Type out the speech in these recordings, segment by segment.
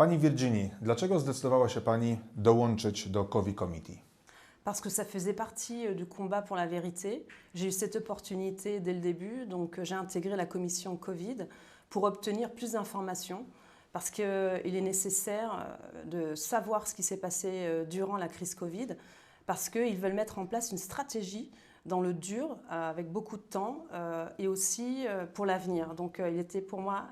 Pani Virginie, dlaczego zdecydowała się Pani dołączyć do COVID Committee? Parce que ça faisait partie du combat pour la vérité. J'ai eu cette opportunité dès le début, donc j'ai intégré la commission Covid pour obtenir plus d'informations, parce qu'il est nécessaire de savoir ce qui s'est passé durant la crise Covid, parce qu'ils veulent mettre en place une stratégie dans le dur, avec beaucoup de temps, et aussi pour l'avenir. Donc il était pour moi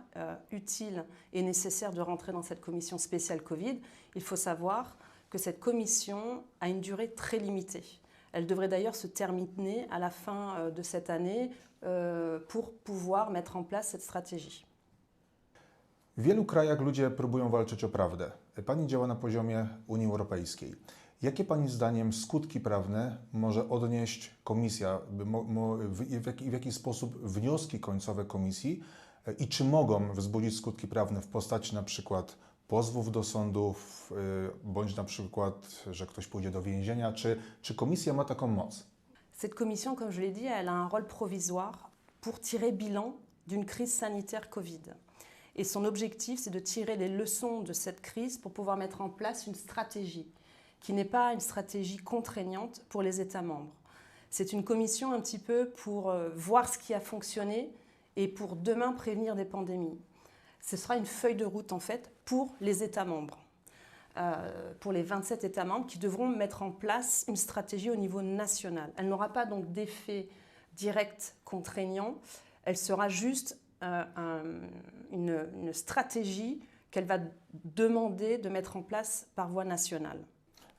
utile et nécessaire de rentrer dans cette commission spéciale Covid. Il faut savoir que cette commission a une durée très limitée. Elle devrait d'ailleurs se terminer à la fin de cette année pour pouvoir mettre en place cette stratégie. W wielu krajach ludzie próbują walczyć o prawdę. Pani działa na poziomie Unii Europejskiej. Jakie Pani zdaniem skutki prawne może odnieść Komisja, w jaki sposób wnioski końcowe Komisji i czy mogą wzbudzić skutki prawne w postaci na przykład pozwów do sądów, bądź na przykład, że ktoś pójdzie do więzienia, czy Komisja ma taką moc? Cette commission, comme je l'ai dit, elle a un rôle provisoire pour tirer bilan d'une crise sanitaire Covid. Et son objectif, c'est de tirer les leçons de cette crise pour pouvoir mettre en place une stratégie qui n'est pas une stratégie contraignante pour les États membres. C'est une commission un petit peu pour voir ce qui a fonctionné et pour demain prévenir des pandémies. Ce sera une feuille de route en fait pour les États membres, pour les 27 États membres qui devront mettre en place une stratégie au niveau national. Elle n'aura pas donc d'effet direct contraignant, elle sera juste une stratégie qu'elle va demander de mettre en place par voie nationale.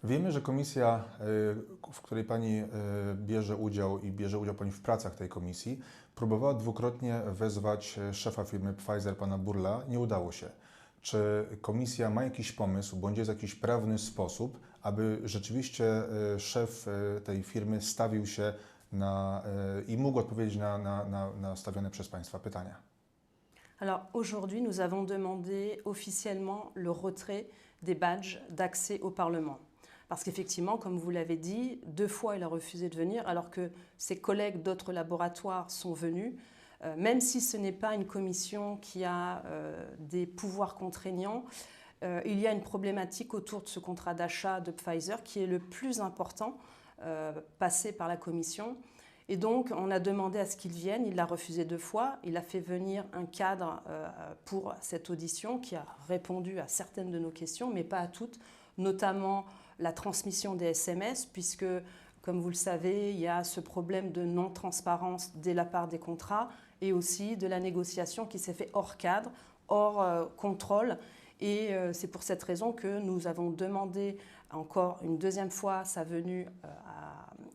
Wiemy, że komisja, w której Pani bierze udział i bierze udział Pani w pracach tej komisji, próbowała dwukrotnie wezwać szefa firmy Pfizer, pana Burla. Nie udało się. Czy komisja ma jakiś pomysł, bądź jest jakiś prawny sposób, aby rzeczywiście szef tej firmy stawił się i mógł odpowiedzieć na stawiane przez Państwa pytania? Alors aujourd'hui, nous avons demandé officiellement le retrait des badges d'accès au Parlement. Parce qu'effectivement, comme vous l'avez dit, 2 fois il a refusé de venir alors que ses collègues d'autres laboratoires sont venus. Même si ce n'est pas une commission qui a des pouvoirs contraignants, il y a une problématique autour de ce contrat d'achat de Pfizer qui est le plus important passé par la commission. Et donc, on a demandé à ce qu'il vienne, il l'a refusé 2 fois. Il a fait venir un cadre pour cette audition qui a répondu à certaines de nos questions, mais pas à toutes, notamment la transmission des SMS, puisque, comme vous le savez, il y a ce problème de non-transparence dès la part des contrats et aussi de la négociation qui s'est faite hors cadre, hors contrôle. Et c'est pour cette raison que nous avons demandé encore une 2e fois sa venue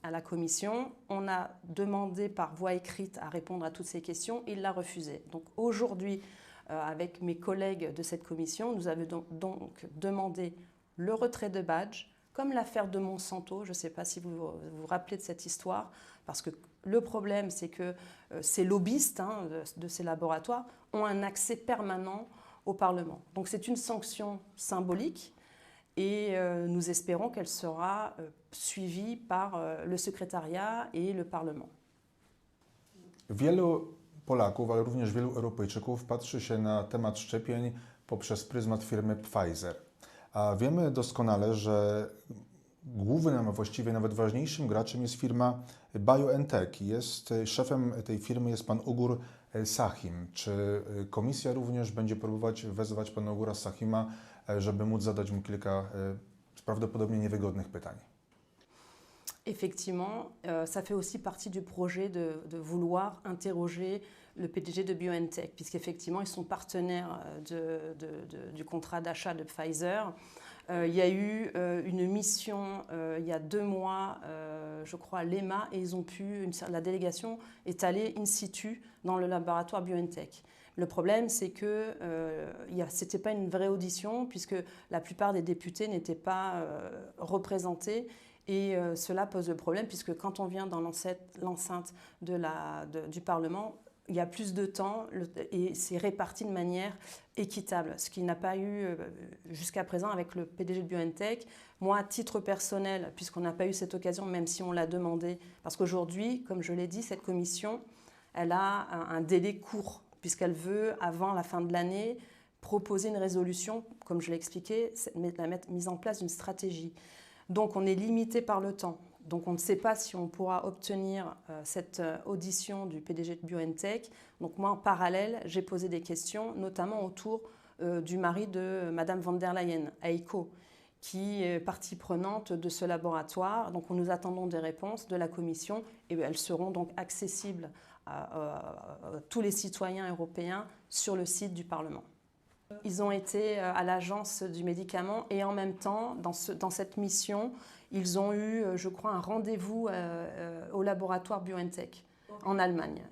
à la commission. On a demandé par voie écrite à répondre à toutes ces questions, il l'a refusé. Donc aujourd'hui, avec mes collègues de cette commission, nous avons donc demandé le retrait de badge, comme l'affaire de Monsanto. Je ne sais pas si vous vous rappelez de cette histoire, parce que le problème, c'est que ces lobbyistes de ces laboratoires ont un accès permanent au Parlement. Donc c'est une sanction symbolique et nous espérons qu'elle sera suivie par le secrétariat et le Parlement. Wielu Polaków, ale również wielu Europejczyków patrzy się na temat szczepień poprzez pryzmat firmy Pfizer. A wiemy doskonale, że głównym, a właściwie nawet ważniejszym graczem jest firma BioNTech. Szefem tej firmy jest pan Ugur Sahin. Czy komisja również będzie próbować wezwać pana Ugura Sahima, żeby móc zadać mu kilka prawdopodobnie niewygodnych pytań? Effectivement, ça fait aussi partie du projet de vouloir interroger le PDG de BioNTech, puisqu'effectivement, ils sont partenaires du contrat d'achat de Pfizer. Il y a eu une mission il y a 2 mois, je crois, à l'EMA, et ils ont la délégation est allée in situ dans le laboratoire BioNTech. Le problème, c'est que ce n'était pas une vraie audition, puisque la plupart des députés n'étaient pas représentés. Et cela pose le problème, puisque quand on vient dans l'enceinte du Parlement, il y a plus de temps et c'est réparti de manière équitable, ce qu'il n'a pas eu jusqu'à présent avec le PDG de BioNTech. Moi, à titre personnel, puisqu'on n'a pas eu cette occasion, même si on l'a demandé, parce qu'aujourd'hui, comme je l'ai dit, cette commission, elle a un délai court, puisqu'elle veut, avant la fin de l'année, proposer une résolution, comme je l'ai expliqué, la mise en place d'une stratégie. Donc on est limité par le temps. Donc on ne sait pas si on pourra obtenir cette audition du PDG de BioNTech. Donc moi, en parallèle, j'ai posé des questions, notamment autour du mari de Madame von der Leyen, Heiko, qui est partie prenante de ce laboratoire. Donc nous attendons des réponses de la Commission et elles seront donc accessibles à tous les citoyens européens sur le site du Parlement. Ils ont été à l'agence du médicament et en même temps, dans cette mission, ils ont eu, je crois, un rendez-vous au laboratoire BioNTech en Allemagne.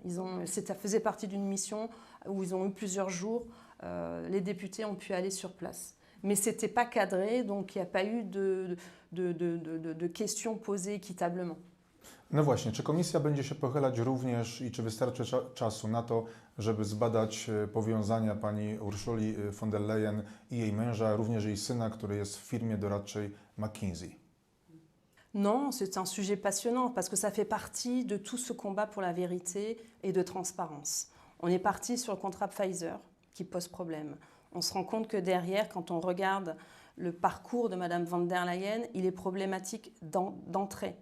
Ça faisait partie d'une mission où ils ont eu plusieurs jours. Les députés ont pu aller sur place. Mais ce n'était pas cadré, donc il n'y a pas eu de questions posées équitablement. No właśnie, czy komisja będzie się pochylać również i czy wystarczy czasu na to, żeby zbadać powiązania pani Ursuli von der Leyen i jej męża, również jej syna, który jest w firmie doradczej McKinsey? Non, c'est un sujet passionnant parce que ça fait partie de tout ce combat pour la vérité et de transparence. On est parti sur le contrat Pfizer qui pose problème. On se rend compte que derrière, quand on regarde le parcours de Madame von der Leyen, il est problématique d'entrée.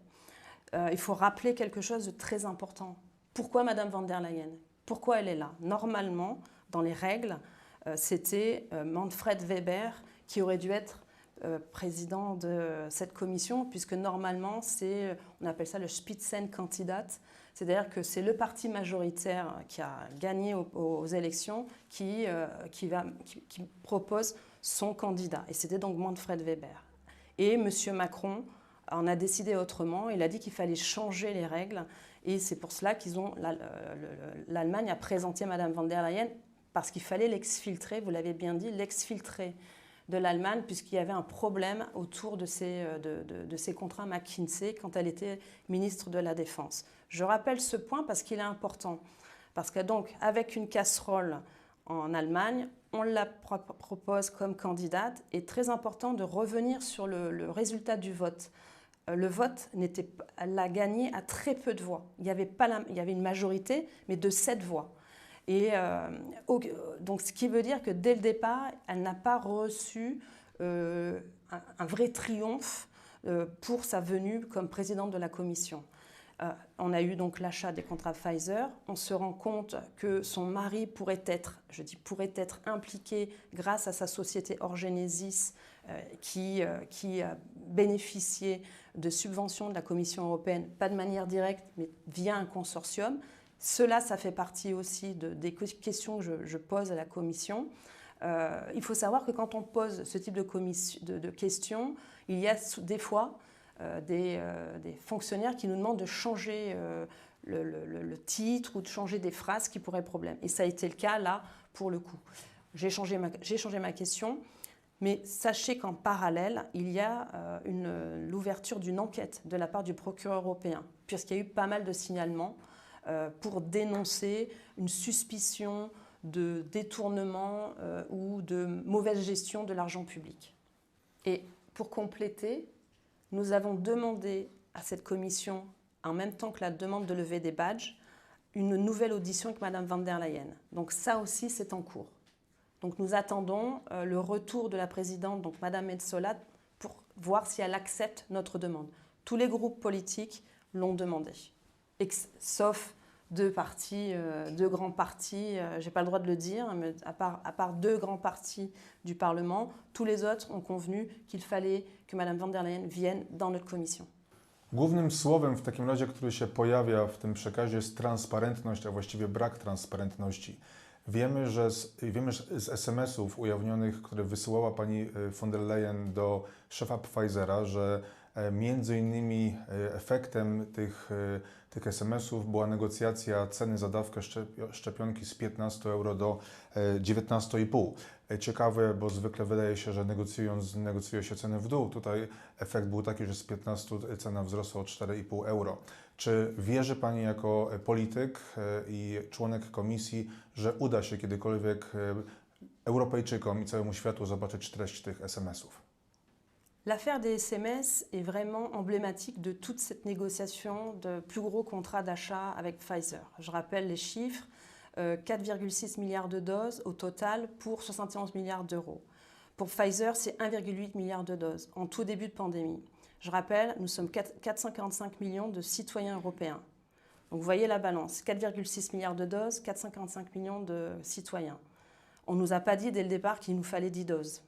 Il faut rappeler quelque chose de très important. Pourquoi Madame von der Leyen? Pourquoi elle est là? Normalement, dans les règles, c'était Manfred Weber qui aurait dû être président de cette commission, puisque normalement, on appelle ça le Spitzenkandidat, c'est-à-dire que c'est le parti majoritaire qui a gagné aux élections qui propose son candidat. Et c'était donc Manfred Weber. Et M. Macron en a décidé autrement. Il a dit qu'il fallait changer les règles. Et c'est pour cela l'Allemagne a présenté Mme von der Leyen, parce qu'il fallait l'exfiltrer, vous l'avez bien dit, l'exfiltrer de l'Allemagne, puisqu'il y avait un problème autour de ces contrats McKinsey quand elle était ministre de la Défense. Je rappelle ce point parce qu'il est important. Parce que donc, avec une casserole en Allemagne, on la propose comme candidate. Et très important de revenir sur le résultat du vote. Le vote elle l'a gagné à très peu de voix. Il y avait une majorité, mais de 7 voix. Et donc, ce qui veut dire que dès le départ, elle n'a pas reçu un vrai triomphe pour sa venue comme présidente de la Commission. On a eu donc l'achat des contrats Pfizer. On se rend compte que son mari pourrait être impliqué grâce à sa société Orgenesis qui a bénéficié de subventions de la Commission européenne, pas de manière directe, mais via un consortium. Cela, ça fait partie aussi des questions que je pose à la Commission. Il faut savoir que quand on pose ce type de questions, il y a des fois des fonctionnaires qui nous demandent de changer le titre ou de changer des phrases qui pourraient problème. Et ça a été le cas là, pour le coup. J'ai changé ma question, mais sachez qu'en parallèle, il y a l'ouverture d'une enquête de la part du procureur européen, puisqu'il y a eu pas mal de signalements pour dénoncer une suspicion de détournement ou de mauvaise gestion de l'argent public. Et pour compléter, nous avons demandé à cette commission, en même temps que la demande de levée des badges, une nouvelle audition avec Mme von der Leyen. Donc ça aussi, c'est en cours. Donc nous attendons le retour de la présidente, donc Mme Metsola, pour voir si elle accepte notre demande. Tous les groupes politiques l'ont demandé, sauf deux grands partis, je n'ai pas le droit de le dire, mais à part deux grands partis du Parlement, tous les autres ont convenu qu'il fallait que Mme von der Leyen vienne dans notre commission. Głównym słowem w takim razie, który się pojawia w tym przekazie, jest transparentność, a właściwie brak transparentności. Wiemy, że z SMS-ów ujawnionych, które wysyłała pani von der Leyen do szefa Pfizera, że między innymi efektem tych SMS-ów była negocjacja ceny za dawkę szczepionki z 15 euro do 19,5. Ciekawe, bo zwykle wydaje się, że negocjuje się ceny w dół. Tutaj efekt był taki, że z 15 cena wzrosła o 4,5 euro. Czy wierzy Pani jako polityk i członek komisji, że uda się kiedykolwiek Europejczykom i całemu światu zobaczyć treść tych SMS-ów? L'affaire des SMS est vraiment emblématique de toute cette négociation de plus gros contrats d'achat avec Pfizer. Je rappelle les chiffres. 4,6 milliards de doses au total pour 71 milliards d'euros. Pour Pfizer, c'est 1,8 milliard de doses en tout début de pandémie. Je rappelle, nous sommes 445 millions de citoyens européens. Donc vous voyez la balance, 4,6 milliards de doses, 455 millions de citoyens. On ne nous a pas dit dès le départ qu'il nous fallait 10 doses.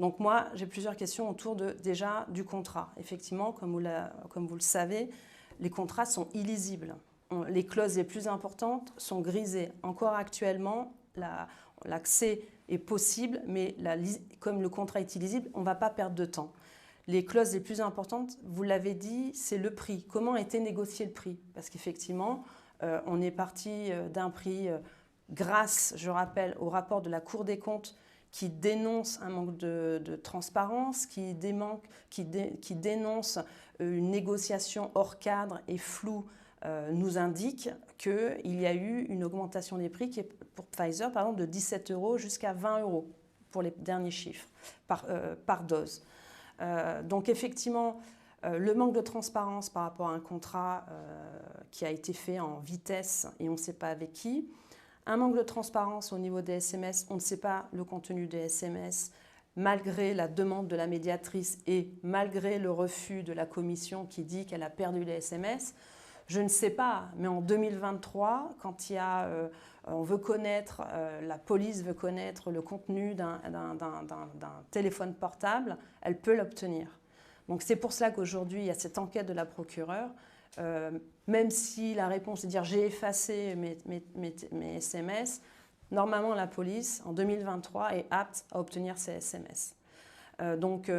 Donc moi, j'ai plusieurs questions autour déjà du contrat. Effectivement, comme vous le savez, les contrats sont illisibles. Les clauses les plus importantes sont grisées. Encore actuellement, l'accès est possible, mais comme le contrat est illisible, on ne va pas perdre de temps. Les clauses les plus importantes, vous l'avez dit, c'est le prix. Comment a été négocié le prix? Parce qu'effectivement, on est parti d'un prix grâce, je rappelle, au rapport de la Cour des comptes qui dénonce un manque de transparence, qui dénonce une négociation hors cadre et floue, nous indique qu'il y a eu une augmentation des prix qui est pour Pfizer, par exemple, de 17 € jusqu'à 20 € pour les derniers chiffres par dose. Donc effectivement, le manque de transparence par rapport à un contrat qui a été fait en vitesse et on ne sait pas avec qui, un manque de transparence au niveau des SMS, on ne sait pas le contenu des SMS, malgré la demande de la médiatrice et malgré le refus de la commission qui dit qu'elle a perdu les SMS. Je ne sais pas, mais en 2023, quand on veut connaître, la police veut connaître le contenu d'un téléphone portable, elle peut l'obtenir. Donc c'est pour cela qu'aujourd'hui, il y a cette enquête de la procureure. Même si la réponse est de dire j'ai effacé mes SMS, normalement la police, en 2023, est apte à obtenir ces SMS. Donc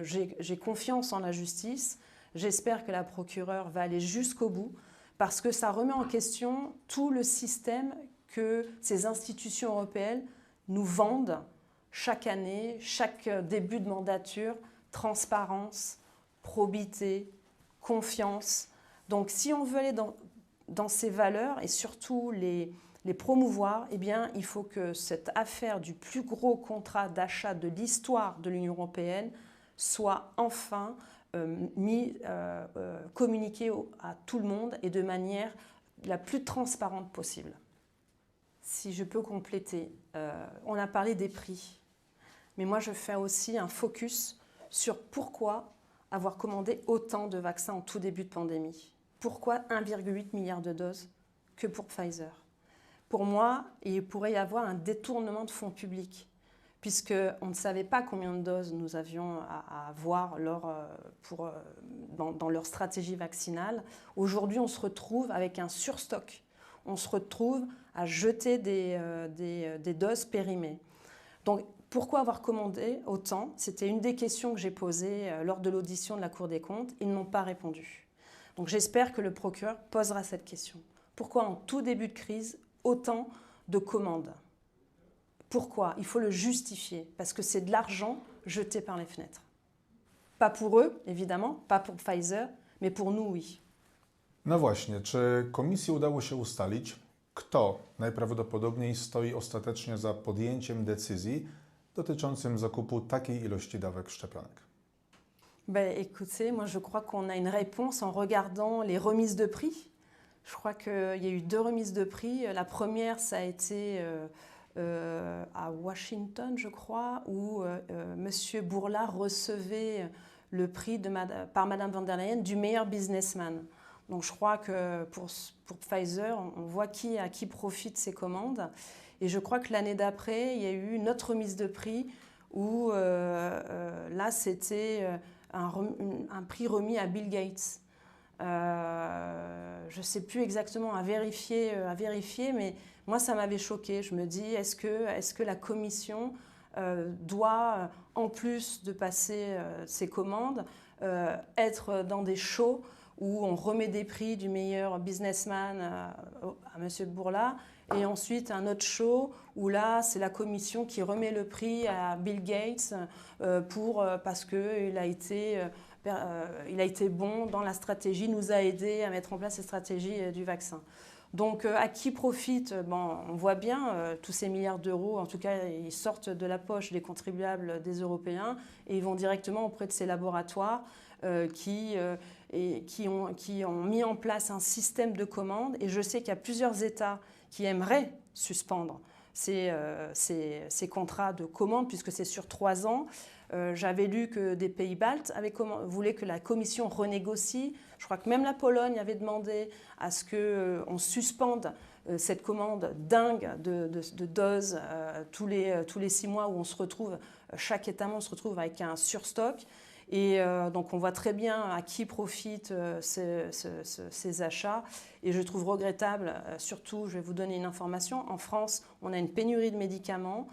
j'ai confiance en la justice. J'espère que la procureure va aller jusqu'au bout parce que ça remet en question tout le système que ces institutions européennes nous vendent chaque année, chaque début de mandature, transparence, probité, confiance. Donc si on veut aller dans ces valeurs et surtout les promouvoir, eh bien, il faut que cette affaire du plus gros contrat d'achat de l'histoire de l'Union européenne soit enfin communiquée à tout le monde et de manière la plus transparente possible. Si je peux compléter, on a parlé des prix, mais moi je fais aussi un focus sur pourquoi avoir commandé autant de vaccins en tout début de pandémie. Pourquoi 1,8 milliard de doses que pour Pfizer? Pour moi, il pourrait y avoir un détournement de fonds publics, puisqu'on ne savait pas combien de doses nous avions à avoir dans leur stratégie vaccinale. Aujourd'hui, on se retrouve avec un surstock. On se retrouve à jeter des doses périmées. Donc, pourquoi avoir commandé autant? C'était une des questions que j'ai posées lors de l'audition de la Cour des comptes. Ils n'ont pas répondu. Donc, j'espère que le procureur posera cette question. Pourquoi, en tout début de crise, autant de commandes? Pourquoi? Il faut le justifier, parce que c'est de l'argent jeté par les fenêtres. Pas pour eux, évidemment, pas pour Pfizer, mais pour nous, oui. No właśnie, czy komisji udało się ustalić, kto najprawdopodobniej stoi ostatecznie za podjęciem decyzji dotyczącym zakupu takiej ilości dawek szczepionek? Écoutez, moi je crois qu'on a une réponse en regardant les remises de prix. Je crois qu'il y a eu 2 remises de prix. La première, ça a été à Washington, je crois, où M. Bourla recevait le prix par Mme von der Leyen du meilleur businessman. Donc je crois que pour Pfizer, on voit à qui profitent ces commandes. Et je crois que l'année d'après, il y a eu une autre remise de prix où là, c'était un prix remis à Bill Gates. Je ne sais plus exactement à vérifier, mais moi, ça m'avait choquée. Je me dis, est-ce que la Commission doit, en plus de passer ses commandes, être dans des shows où on remet des prix du meilleur businessman à M. Bourla, et ensuite un autre show où là, c'est la Commission qui remet le prix à Bill Gates parce qu'il a été bon dans la stratégie, nous a aidé à mettre en place cette stratégie du vaccin. Donc à qui profite? On voit bien tous ces milliards d'euros, en tout cas ils sortent de la poche des contribuables des Européens et ils vont directement auprès de ces laboratoires qui ont mis en place un système de commande. Et je sais qu'il y a plusieurs États qui aimeraient suspendre ces contrats de commande, puisque c'est sur 3 ans. J'avais lu que des pays baltes voulaient que la Commission renégocie. Je crois que même la Pologne avait demandé à ce qu'on suspende cette commande dingue de doses tous les 6 mois où on se retrouve, chaque État membre se retrouve avec un surstock. Et donc on voit très bien à qui profitent ces achats. Et je trouve regrettable, surtout, je vais vous donner une information, en France, on a une pénurie de médicaments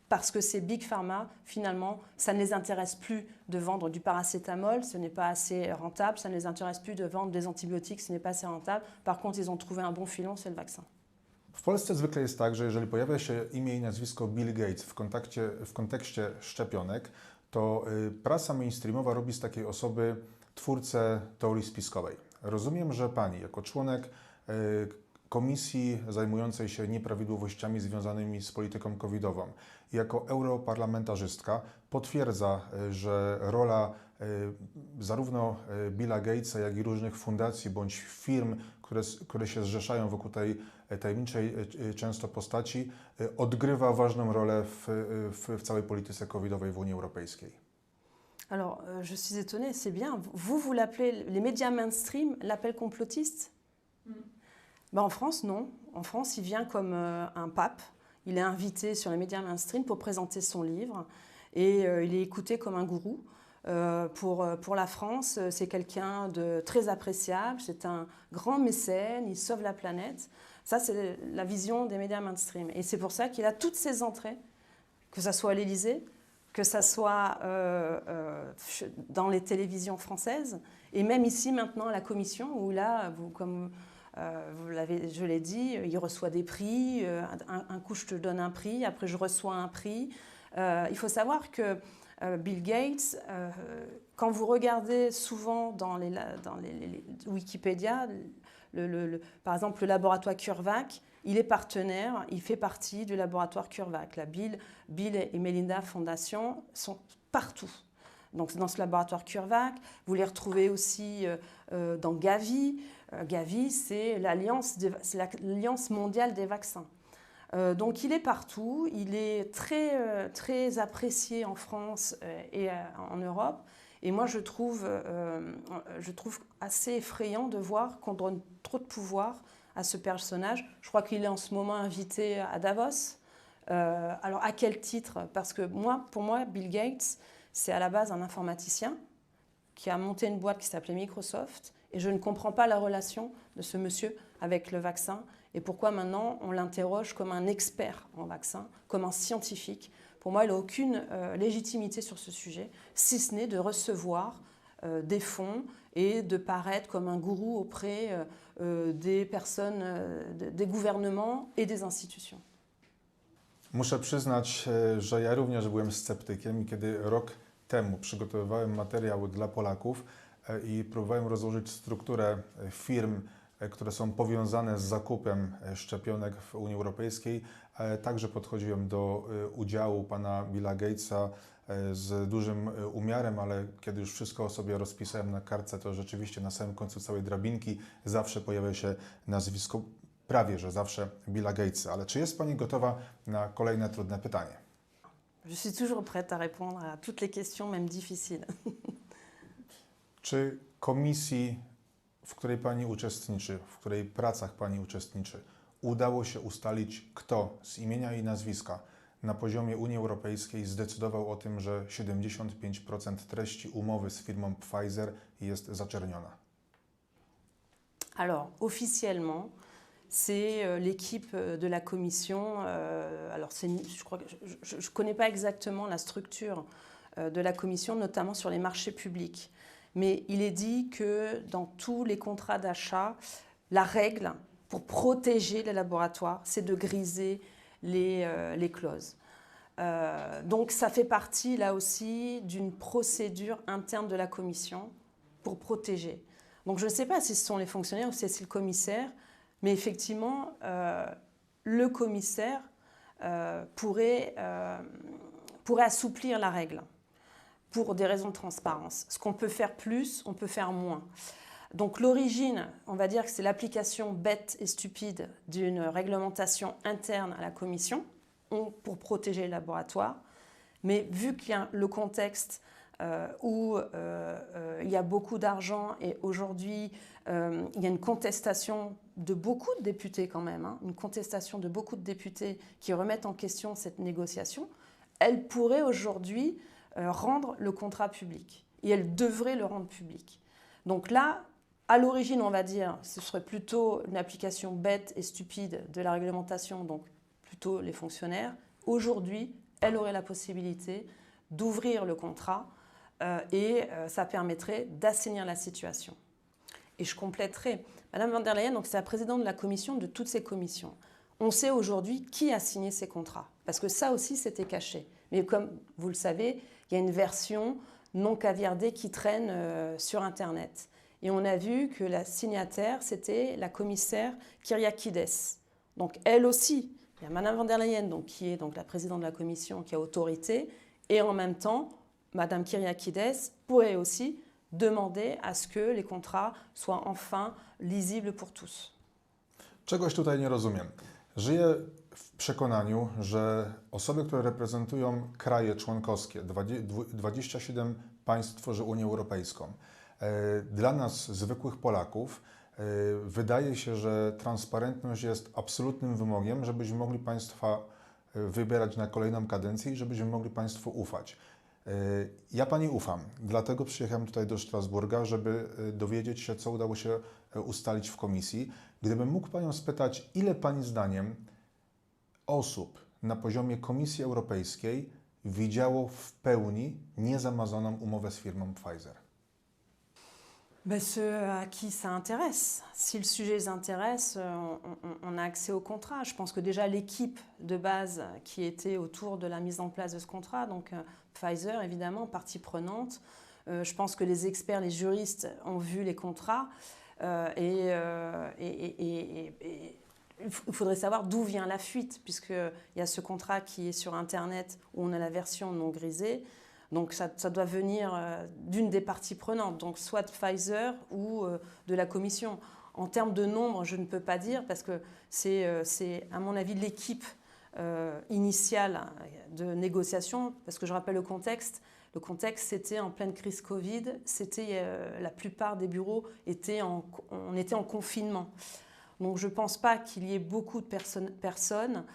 parce que ces Big Pharma, finalement, ça ne les intéresse plus de vendre du paracétamol, ce n'est pas assez rentable, ça ne les intéresse plus de vendre des antibiotiques, ce n'est pas assez rentable. Par contre, ils ont trouvé un bon filon, c'est le vaccin. W Polsce zwykle jest tak, że jeżeli pojawia się imię i nazwisko Bill Gates w kontekście szczepionek, to prasa mainstreamowa robi z takiej osoby twórcę teorii spiskowej. Rozumiem, że Pani jako członek komisji zajmującej się nieprawidłowościami związanymi z polityką covidową, jako europarlamentarzystka potwierdza, że rola zarówno Billa Gatesa, jak i różnych fundacji bądź firm, które się zrzeszają wokół tej tajemniczej często postaci, odgrywa ważną rolę w całej polityce covidowej w Unii Europejskiej. Alors, je suis étonnée, c'est bien. Vous l'appelez, les médias mainstream l'appellent complotiste? Ben, en France, non. En France, il vient comme un pape. Il est invité sur les médias mainstream pour présenter son livre et il est écouté comme un gourou. Pour la France, c'est quelqu'un de très appréciable, c'est un grand mécène, il sauve la planète. Ça, c'est la vision des médias mainstream. Et c'est pour ça qu'il a toutes ses entrées, que ce soit à l'Élysée, que ce soit dans les télévisions françaises, et même ici maintenant à la Commission, où là, comme je l'ai dit, il reçoit des prix, un coup je te donne un prix, après je reçois un prix. Il faut savoir que Bill Gates, quand vous regardez souvent dans les Wikipédia, par exemple le laboratoire CureVac, il est partenaire, il fait partie du laboratoire CureVac. La Bill et Melinda Foundation sont partout. Donc dans ce laboratoire CureVac, vous les retrouvez aussi dans Gavi. Gavi, c'est l'Alliance mondiale des vaccins. Donc il est partout, il est très apprécié en France et en Europe. Et moi je trouve assez effrayant de voir qu'on donne trop de pouvoir à ce personnage. Je crois qu'il est en ce moment invité à Davos. Alors à quel titre? Parce que pour moi, Bill Gates, c'est à la base un informaticien qui a monté une boîte qui s'appelait Microsoft. Et je ne comprends pas la relation de ce monsieur avec le vaccin et pourquoi maintenant on l'interroge comme un expert en vaccin, comme un scientifique. Pour moi, il n'a aucune légitimité sur ce sujet, si ce n'est de recevoir des fonds et de paraître comme un gourou auprès des personnes, des gouvernements et des institutions. Muszę przyznać, że ja również byłem sceptykiem i kiedy rok temu przygotowywałem materiał dla Polaków i próbowałem rozłożyć strukturę firm, które są powiązane z zakupem szczepionek w Unii Europejskiej, także podchodziłem do udziału pana Billa Gatesa z dużym umiarem, ale kiedy już wszystko sobie rozpisałem na kartce, to rzeczywiście na samym końcu całej drabinki zawsze pojawia się nazwisko, prawie że zawsze, Billa Gatesa. Ale czy jest Pani gotowa na kolejne trudne pytanie? Je suis toujours prête à répondre à toutes les questions, même difficiles. Czy komisji, w której Pani uczestniczy, w której pracach Pani uczestniczy, udało się ustalić, kto z imienia i nazwiska na poziomie Unii Europejskiej zdecydował o tym, że 75% treści umowy z firmą Pfizer jest zaczerniona? Alors, officiellement, c'est l'équipe de la commission. Alors, je ne connais pas exactement la structure de la commission, notamment sur les marchés publics. Mais il est dit que dans tous les contrats d'achat, la règle pour protéger les laboratoires, c'est de griser les clauses. Donc ça fait partie là aussi d'une procédure interne de la commission pour protéger. Donc je ne sais pas si ce sont les fonctionnaires ou si c'est le commissaire, mais effectivement, le commissaire pourrait assouplir la règle pour des raisons de transparence. Ce qu'on peut faire plus, on peut faire moins. Donc l'origine, on va dire que c'est l'application bête et stupide d'une réglementation interne à la Commission pour protéger les laboratoires. Mais vu qu'il y a le contexte où il y a beaucoup d'argent et aujourd'hui il y a une contestation de beaucoup de députés quand même, une contestation de beaucoup de députés qui remettent en question cette négociation, elle pourrait aujourd'hui rendre le contrat public et elle devrait le rendre public. Donc là, à l'origine, on va dire, ce serait plutôt une application bête et stupide de la réglementation, donc plutôt les fonctionnaires. Aujourd'hui, elle aurait la possibilité d'ouvrir le contrat et ça permettrait d'assainir la situation. Et je compléterai. Madame von der Leyen, donc c'est la présidente de la commission, de toutes ces commissions. On sait aujourd'hui qui a signé ces contrats, parce que ça aussi, c'était caché. Mais comme vous le savez, il y a une version non caviardée qui traîne sur Internet. Et on a vu que la signataire, c'était la commissaire Kyriakides. Donc elle aussi, il y a Madame von der Leyen, donc, qui est donc la présidente de la commission, qui a autorité, et en même temps, Madame Kyriakides pourrait aussi demander à ce que les contrats soient enfin lisibles pour tous. Czegoś tutaj nie rozumiem. Żyję w przekonaniu, że osoby, które reprezentują kraje członkowskie, 27 państw tworzy Unię Europejską, dla nas, zwykłych Polaków, wydaje się, że transparentność jest absolutnym wymogiem, żebyśmy mogli Państwa wybierać na kolejną kadencję i żebyśmy mogli Państwu ufać. Ja Pani ufam, dlatego przyjechałem tutaj do Strasburga, żeby dowiedzieć się, co udało się ustalić w komisji. Gdybym mógł Panią spytać, ile Pani zdaniem osób na poziomie Komisji Europejskiej widziało w pełni niezamazaną umowę z firmą Pfizer? Ceux à qui ça intéresse. Si le sujet les intéresse, on a accès au contrat. Je pense que déjà l'équipe de base qui était autour de la mise en place de ce contrat, donc Pfizer évidemment, partie prenante, je pense que les experts, les juristes ont vu les contrats et il faudrait savoir d'où vient la fuite, puisqu'il y a ce contrat qui est sur Internet où on a la version non grisée. Donc ça doit venir d'une des parties prenantes, donc soit de Pfizer ou de la Commission. En termes de nombre, je ne peux pas dire parce que c'est à mon avis l'équipe initiale de négociation, parce que je rappelle le contexte. Le contexte, c'était en pleine crise Covid, la plupart des bureaux on était en confinement. Donc je ne pense pas qu'il y ait beaucoup de personnes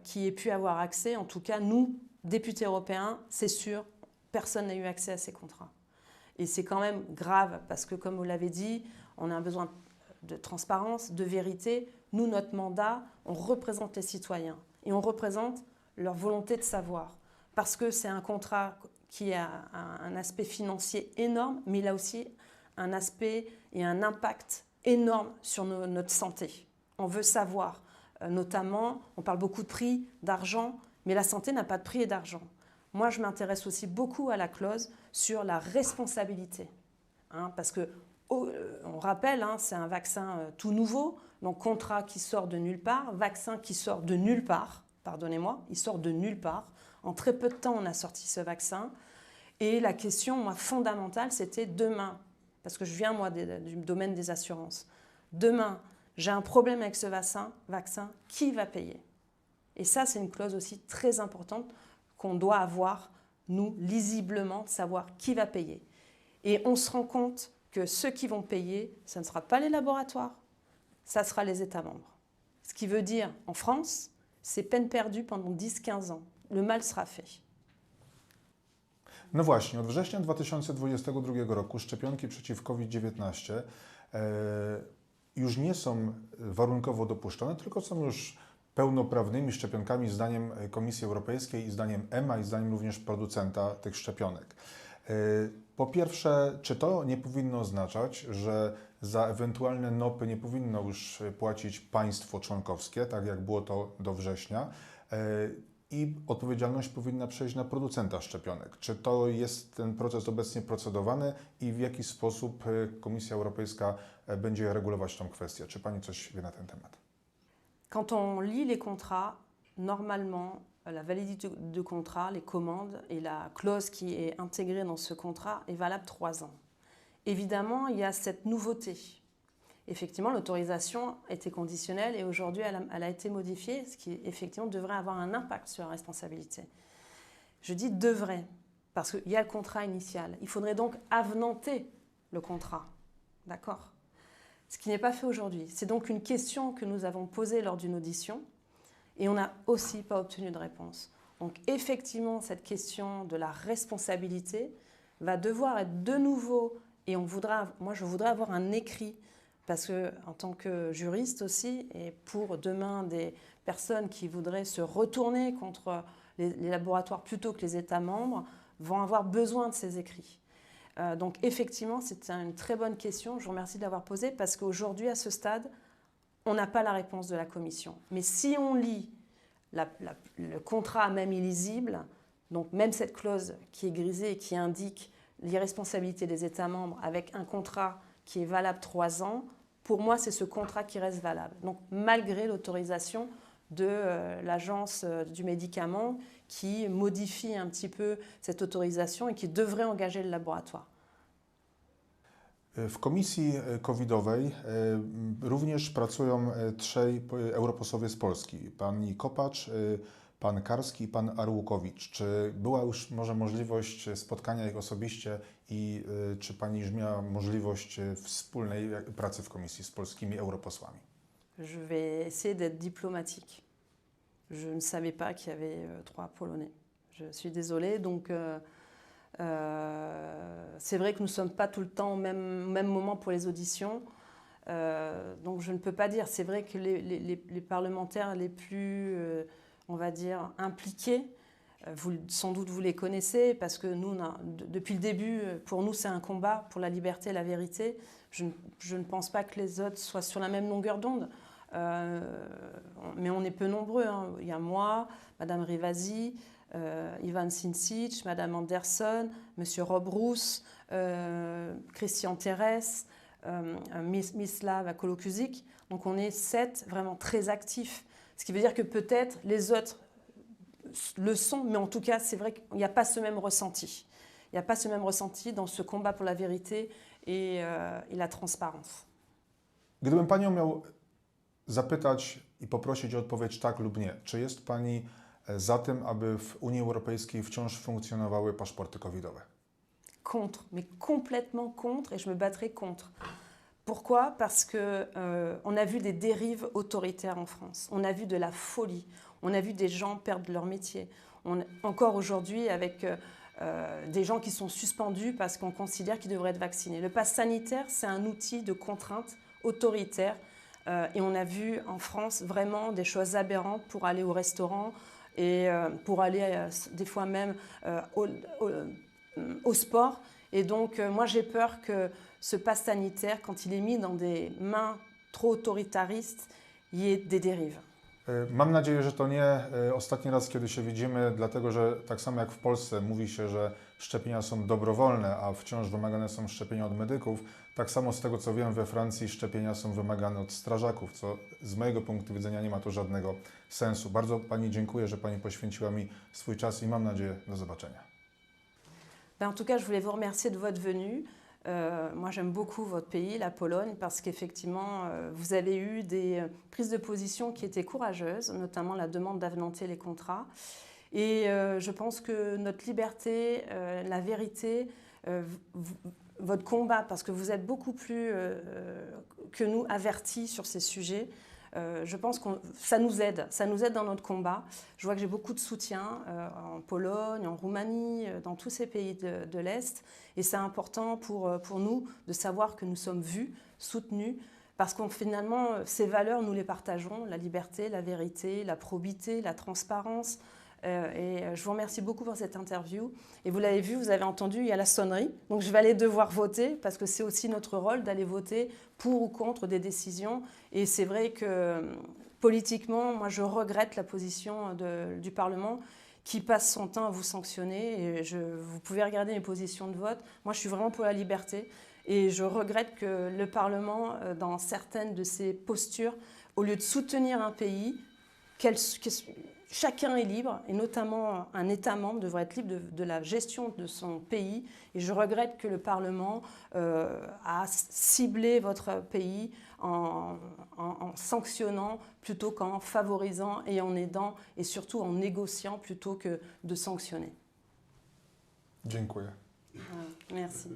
qui aient pu avoir accès, en tout cas nous, députés européens, c'est sûr, personne n'a eu accès à ces contrats. Et c'est quand même grave parce que, comme vous l'avez dit, on a un besoin de transparence, de vérité. Nous, notre mandat, on représente les citoyens et on représente leur volonté de savoir. Parce que c'est un contrat qui a un aspect financier énorme, mais il a aussi un aspect et un impact énorme sur notre santé. On veut savoir, notamment, on parle beaucoup de prix, d'argent, mais la santé n'a pas de prix et d'argent. Moi, je m'intéresse aussi beaucoup à la clause sur la responsabilité. Parce que, on rappelle, c'est un vaccin tout nouveau, donc contrat qui sort de nulle part, vaccin qui sort de nulle part, pardonnez-moi, il sort de nulle part. En très peu de temps, on a sorti ce vaccin. Et la question, moi, fondamentale, c'était demain, parce que je viens, moi, du domaine des assurances. Demain, j'ai un problème avec ce vaccin, qui va payer ? Et ça, c'est une clause aussi très importante qu'on doit avoir, nous, lisiblement, de savoir qui va payer. Et on se rend compte que ceux qui vont payer, ce ne sera pas les laboratoires, ça sera les États membres. Ce qui veut dire, en France, c'est peine perdue pendant 10-15 ans. Le mal sera fait. No właśnie, od września 2022 roku szczepionki przeciw COVID-19 już nie są warunkowo dopuszczone, tylko są już pełnoprawnymi szczepionkami zdaniem Komisji Europejskiej i zdaniem EMA i zdaniem również producenta tych szczepionek. Po pierwsze, czy to nie powinno oznaczać, że za ewentualne NOP-y nie powinno już płacić państwo członkowskie, tak jak było to do września, i odpowiedzialność powinna przejść na producenta szczepionek? Czy to jest ten proces obecnie procedowany i w jaki sposób Komisja Europejska będzie regulować tę kwestię? Czy Pani coś wie na ten temat? Quand on lit les contrats, normalement, la validité de contrat, les commandes et la clause qui est intégrée dans ce contrat est valable 3 ans. évidemment, il y a cette nouveauté. Effectivement, l'autorisation était conditionnelle et aujourd'hui, elle a été modifiée, ce qui, effectivement, devrait avoir un impact sur la responsabilité. Je dis devrait, parce qu'il y a le contrat initial. Il faudrait donc avenanter le contrat. D'accord ? Ce qui n'est pas fait aujourd'hui. C'est donc une question que nous avons posée lors d'une audition et on n'a aussi pas obtenu de réponse. Donc effectivement, cette question de la responsabilité va devoir être de nouveau, et moi je voudrais avoir un écrit, parce que en tant que juriste aussi, et pour demain des personnes qui voudraient se retourner contre les laboratoires plutôt que les États membres, vont avoir besoin de ces écrits. Donc effectivement, c'est une très bonne question. Je vous remercie de l'avoir posée parce qu'aujourd'hui, à ce stade, on n'a pas la réponse de la Commission. Mais si on lit le contrat même illisible, donc même cette clause qui est grisée et qui indique l'irresponsabilité des États membres avec un contrat qui est valable 3 ans, pour moi, c'est ce contrat qui reste valable. Donc malgré l'autorisation de l'Agence du médicament qui modifie un petit peu cette autorisation et qui devrait engager le laboratoire. W komisji covidowej również pracują trzej europosłowie z Polski. Pani Kopacz, pan Karski i pan Arłukowicz. Czy była już może możliwość spotkania ich osobiście i czy pani już miała możliwość wspólnej pracy w komisji z polskimi europosłami? Je vais essayer d'être diplomatique. Je ne savais pas qu'il y avait 3 Polonais. Je suis désolée, donc c'est vrai que nous ne sommes pas tout le temps au même moment pour les auditions. Donc je ne peux pas dire. C'est vrai que les parlementaires les plus, on va dire, impliqués, sans doute vous les connaissez, parce que nous, depuis le début, pour nous, c'est un combat pour la liberté et la vérité. Je ne pense pas que les autres soient sur la même longueur d'onde. Mais on est peu nombreux. Hein. Il y a moi, Madame Rivasi, Ivan Sinčić, Madame Anderson, Monsieur Rob Roos, Christian Terres, Mislav Kolokusic. Donc on est 7 vraiment très actifs. Ce qui veut dire que peut-être les autres le sont, mais en tout cas, c'est vrai qu'il n'y a pas ce même ressenti. Il n'y a pas ce même ressenti dans ce combat pour la vérité et la transparence. Gdybym panią miał zapytać i poprosić o odpowiedź tak lub nie, czy jest pani za tym, aby w Unii Europejskiej wciąż funkcjonowały paszporty covidowe? Contre, mais complètement contre, et je me battrai contre. Pourquoi? Parce que on a vu des dérives autoritaires en France, on a vu de la folie, on a vu des gens perdre leur métier. Encore aujourd'hui avec des gens qui sont suspendus parce qu'on considère qu'ils devraient être vaccinés. Le pass sanitaire, c'est un outil de contrainte autoritaire et on a vu en France vraiment des choses aberrantes pour aller au restaurant et pour aller des fois même au sport. Et donc moi j'ai peur que ce pass sanitaire, quand il est mis dans des mains trop autoritaristes, il y ait des dérives. Mam nadzieję, że to nie ostatni raz, kiedy się widzimy, dlatego że tak samo jak w Polsce mówi się, że szczepienia są dobrowolne, a wciąż wymagane są szczepienia od medyków, tak samo z tego co wiem we Francji szczepienia są wymagane od strażaków, co z mojego punktu widzenia nie ma to żadnego sensu. Bardzo Pani dziękuję, że Pani poświęciła mi swój czas i mam nadzieję do zobaczenia. En tout cas, je voulais vous remercier de votre venue. Moi, j'aime beaucoup votre pays, la Pologne, parce qu'effectivement, vous avez eu des prises de position qui étaient courageuses, notamment la demande d'avenanter les contrats. Et je pense que notre liberté, la vérité, votre combat, parce que vous êtes beaucoup plus que nous avertis sur ces sujets, je pense que ça nous aide dans notre combat. Je vois que j'ai beaucoup de soutien en Pologne, en Roumanie, dans tous ces pays de l'Est. Et c'est important pour nous de savoir que nous sommes vus, soutenus, parce que finalement, ces valeurs, nous les partageons, la liberté, la vérité, la probité, la transparence. Et je vous remercie beaucoup pour cette interview. Et vous l'avez vu, vous avez entendu, il y a la sonnerie. Donc je vais aller devoir voter parce que c'est aussi notre rôle d'aller voter pour ou contre des décisions. Et c'est vrai que politiquement, moi je regrette la position du Parlement qui passe son temps à vous sanctionner. Et vous pouvez regarder mes positions de vote. Moi je suis vraiment pour la liberté. Et je regrette que le Parlement, dans certaines de ses postures, au lieu de soutenir un pays, chacun est libre, et notamment un État membre devrait être libre de la gestion de son pays. Et je regrette que le Parlement a ciblé votre pays en sanctionnant plutôt qu'en favorisant et en aidant, et surtout en négociant plutôt que de sanctionner. Dziękuję. Merci.